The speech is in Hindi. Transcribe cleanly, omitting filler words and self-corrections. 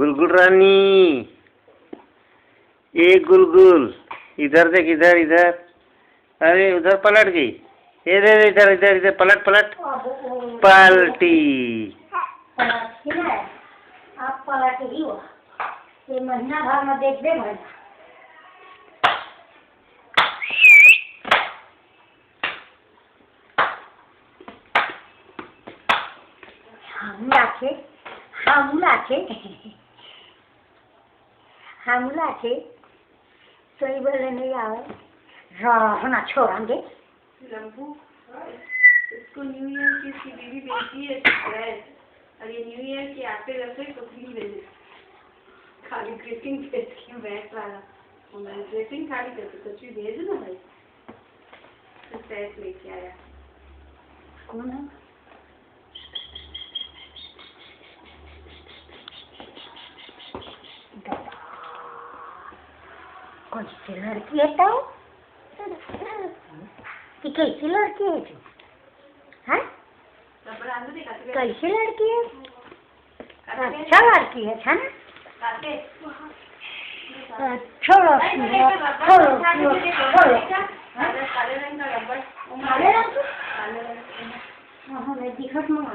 गुलगुल रानी, ये गुलगुल इधर देख, इधर इधर। अरे उधर पलट गई। इधर इधर इधर इधर पलट पलट। पलटी। आप पलट ही हो। ये महीना भर में देख दे भाई। हमला छे सही बोले नहीं आवे रहना छोड़ांगे। लंबू इसको न्यू ईयर की इसकी बीवी बेची है ड्रेस, और ये न्यू ईयर की आते रखे तो फ्री भेजे खाली ग्रीटिंग भेज के बैठ वाला मैं ग्रीटिंग खाली करके कुछ भी भेज ना भाई। तो सेट लेके आया। कौन है? कौन सी लड़की है तो? कि कैसी लड़की है तू? हाँ? कैसी लड़की है? अच्छा लड़की है ना? छोड़ो छोड़ो छोड़ो। काले रंग का रबर। काले रंग? हाँ हाँ मैं दिखत मंगा।